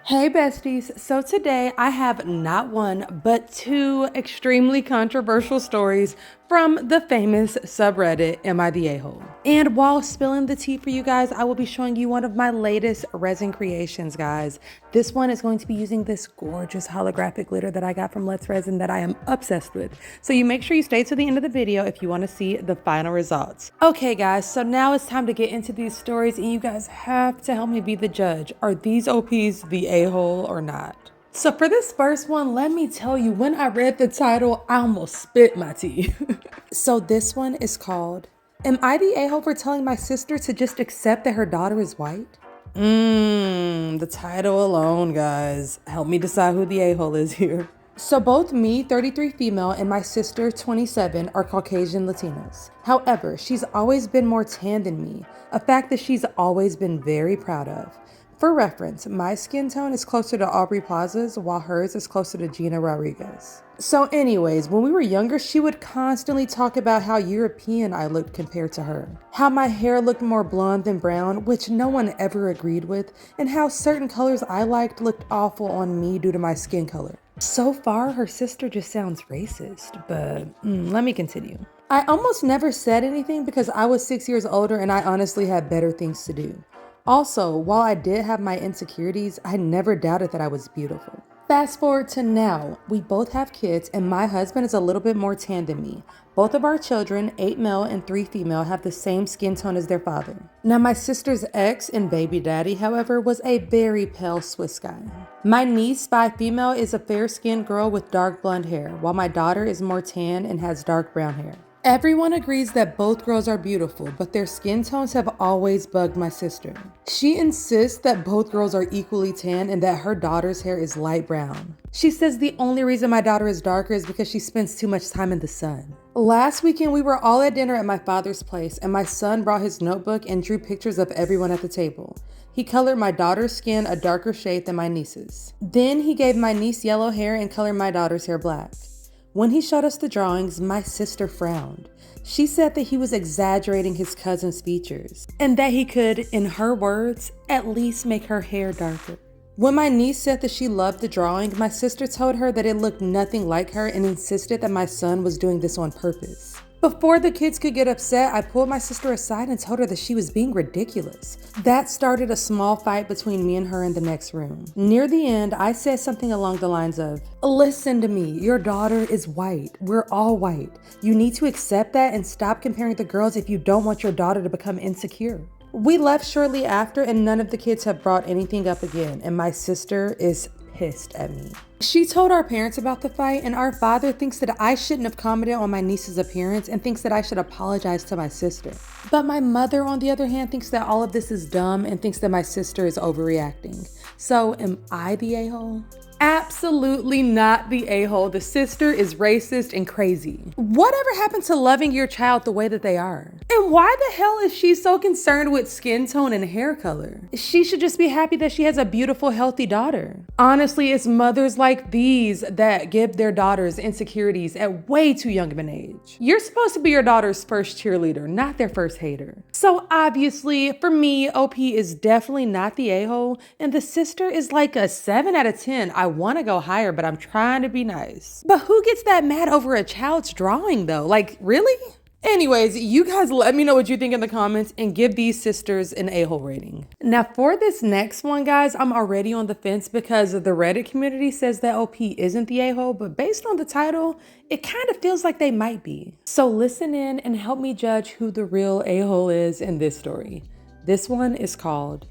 Hey besties, so today I have not one, but two extremely controversial stories from the famous subreddit, Am I the A-hole? And while spilling the tea for you guys, I will be showing you one of my latest resin creations, guys. This one is going to be using this gorgeous holographic glitter that I got from Let's Resin that I am obsessed with. So you make sure you stay to the end of the video if you want to see the final results. Okay guys, so now it's time to get into these stories and you guys have to help me be the judge. Are these OPs the a-hole or not? So for this first one, let me tell you, when I read the title, I almost spit my tea. So this one is called, Am I the a-hole for telling my sister to just accept that her daughter is white? The title alone, guys. Help me decide who the a-hole is here. So both me, 33 female, and my sister, 27, are Caucasian Latinas. However, she's always been more tan than me, a fact that she's always been very proud of. For reference, my skin tone is closer to Aubrey Plaza's, while hers is closer to Gina Rodriguez. So anyways, when we were younger, she would constantly talk about how European I looked compared to her, how my hair looked more blonde than brown, which no one ever agreed with, and how certain colors I liked looked awful on me due to my skin color. So far, her sister just sounds racist, but let me continue. I almost never said anything because I was 6 years older and I honestly had better things to do. Also, while I did have my insecurities, I never doubted that I was beautiful. Fast forward to now, we both have kids and my husband is a little bit more tan than me. Both of our children, 8 male and 3 female, have the same skin tone as their father. Now my sister's ex and baby daddy, however, was a very pale Swiss guy. My niece, 5 female, is a fair-skinned girl with dark blonde hair, while my daughter is more tan and has dark brown hair. Everyone agrees that both girls are beautiful, but their skin tones have always bugged my sister. She insists that both girls are equally tan and that her daughter's hair is light brown. She says the only reason my daughter is darker is because she spends too much time in the sun. Last weekend, we were all at dinner at my father's place, and my son brought his notebook and drew pictures of everyone at the table. He colored my daughter's skin a darker shade than my niece's. Then he gave my niece yellow hair and colored my daughter's hair black. When he showed us the drawings, my sister frowned. She said that he was exaggerating his cousin's features and that he could, in her words, at least make her hair darker. When my niece said that she loved the drawing, my sister told her that it looked nothing like her and insisted that my son was doing this on purpose. Before the kids could get upset, I pulled my sister aside and told her that she was being ridiculous. That started a small fight between me and her in the next room. Near the end, I said something along the lines of, "Listen to me, your daughter is white. We're all white. You need to accept that and stop comparing the girls if you don't want your daughter to become insecure." We left shortly after and none of the kids have brought anything up again, and my sister is pissed at me. She told our parents about the fight, and our father thinks that I shouldn't have commented on my niece's appearance and thinks that I should apologize to my sister. But my mother, on the other hand, thinks that all of this is dumb and thinks that my sister is overreacting. So am I the a-hole? Absolutely not the a-hole. The sister is racist and crazy. Whatever happened to loving your child the way that they are? And why the hell is she so concerned with skin tone and hair color? She should just be happy that she has a beautiful, healthy daughter. Honestly, it's mothers like these that give their daughters insecurities at way too young of an age. You're supposed to be your daughter's first cheerleader, not their first hater. So obviously, for me, OP is definitely not the a-hole, and the sister is like a 7 out of 10. I want to go higher, but I'm trying to be nice. But who gets that mad over a child's drawing though? Like, really? Anyways, you guys let me know what you think in the comments and give these sisters an a-hole rating. Now for this next one, guys, I'm already on the fence because the Reddit community says that OP isn't the a-hole, but based on the title, it kind of feels like they might be. So listen in and help me judge who the real a-hole is in this story. This one is called,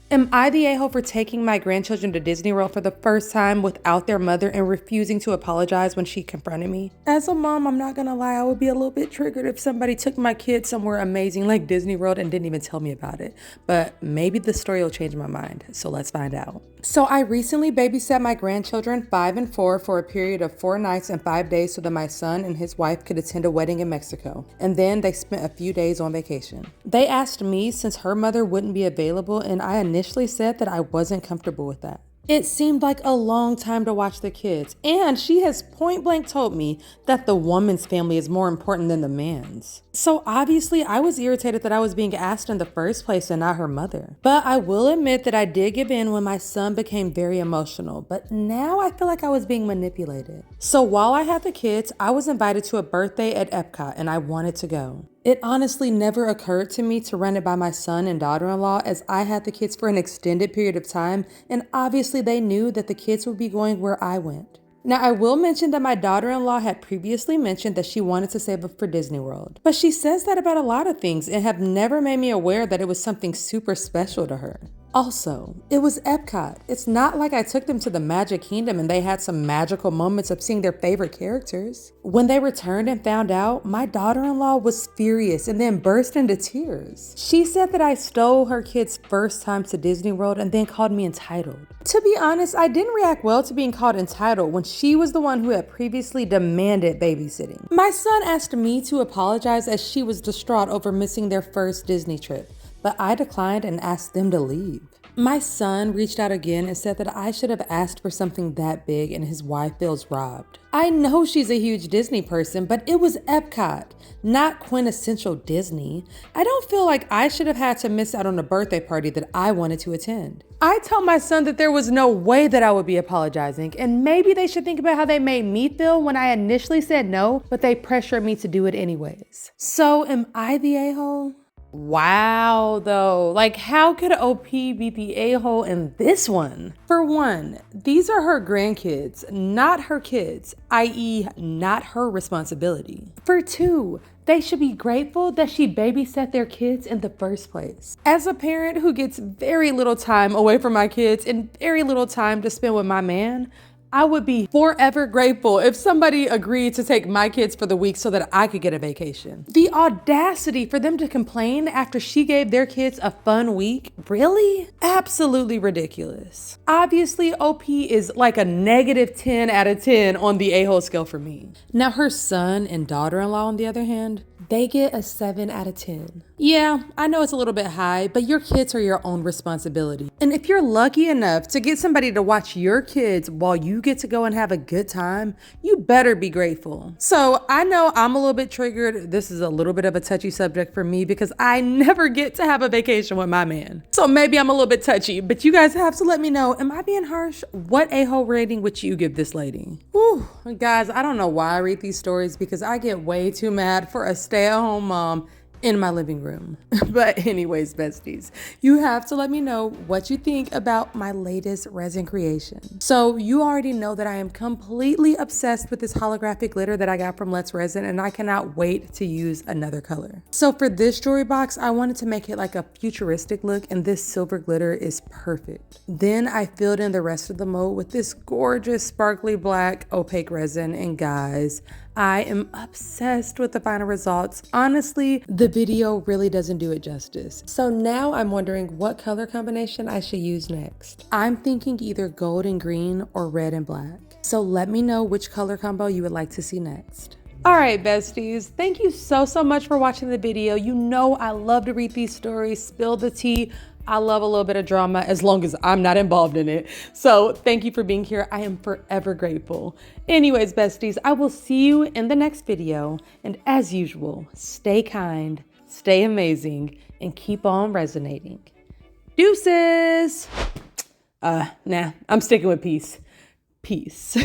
Am I the a-hole for taking my grandchildren to Disney World for the first time without their mother and refusing to apologize when she confronted me? As a mom, I'm not gonna lie, I would be a little bit triggered if somebody took my kid somewhere amazing like Disney World and didn't even tell me about it. But maybe the story will change my mind, so let's find out. So I recently babysat my grandchildren, 5 and 4, for a period of 4 nights and 5 days so that my son and his wife could attend a wedding in Mexico. And then they spent a few days on vacation. They asked me since her mother wouldn't be available, and I initially said that I wasn't comfortable with that. It seemed like a long time to watch the kids, and she has point blank told me that the woman's family is more important than the man's. So obviously I was irritated that I was being asked in the first place and not her mother. But I will admit that I did give in when my son became very emotional, but now I feel like I was being manipulated. So while I had the kids, I was invited to a birthday at Epcot and I wanted to go. It honestly never occurred to me to run it by my son and daughter-in-law, as I had the kids for an extended period of time, and obviously they knew that the kids would be going where I went. Now, I will mention that my daughter-in-law had previously mentioned that she wanted to save up for Disney World, but she says that about a lot of things and have never made me aware that it was something super special to her. Also, it was Epcot. It's not like I took them to the Magic Kingdom and they had some magical moments of seeing their favorite characters. When they returned and found out, my daughter-in-law was furious and then burst into tears. She said that I stole her kids' first time to Disney World and then called me entitled. To be honest, I didn't react well to being called entitled when she was the one who had previously demanded babysitting. My son asked me to apologize as she was distraught over missing their first Disney trip, but I declined and asked them to leave. My son reached out again and said that I should have asked for something that big and his wife feels robbed. I know she's a huge Disney person, but it was Epcot, not quintessential Disney. I don't feel like I should have had to miss out on a birthday party that I wanted to attend. I told my son that there was no way that I would be apologizing, and maybe they should think about how they made me feel when I initially said no, but they pressured me to do it anyways. So am I the a-hole? Wow, though, like how could OP be the a-hole in this one? For one, these are her grandkids, not her kids, i.e. not her responsibility. For two, they should be grateful that she babysat their kids in the first place. As a parent who gets very little time away from my kids and very little time to spend with my man, I would be forever grateful if somebody agreed to take my kids for the week so that I could get a vacation. The audacity for them to complain after she gave their kids a fun week, really? Absolutely ridiculous. Obviously, OP is like a negative 10 out of 10 on the a-hole scale for me. Now her son and daughter-in-law, on the other hand, they get a 7 out of 10. Yeah, I know it's a little bit high, but your kids are your own responsibility. And if you're lucky enough to get somebody to watch your kids while you get to go and have a good time, you better be grateful. So I know I'm a little bit triggered. This is a little bit of a touchy subject for me because I never get to have a vacation with my man. So maybe I'm a little bit touchy, but you guys have to let me know, am I being harsh? What a-hole rating would you give this lady? Whew, guys, I don't know why I read these stories because I get way too mad for a stay-at-home mom in my living room. But anyways, besties, you have to let me know what you think about my latest resin creation. So you already know that I am completely obsessed with this holographic glitter that I got from Let's Resin, and I cannot wait to use another color. So for this jewelry box, I wanted to make it like a futuristic look, and this silver glitter is perfect. Then I filled in the rest of the mold with this gorgeous sparkly black opaque resin, and guys, I am obsessed with the final results. Honestly, the video really doesn't do it justice. So now I'm wondering what color combination I should use next. I'm thinking either gold and green or red and black. So let me know which color combo you would like to see next. All right, besties, thank you so much for watching the video. You know I love to read these stories, spill the tea. I love a little bit of drama as long as I'm not involved in it. So thank you for being here. I am forever grateful. Anyways, besties, I will see you in the next video. And as usual, stay kind, stay amazing, and keep on resonating. Deuces! Nah, I'm sticking with peace. Peace.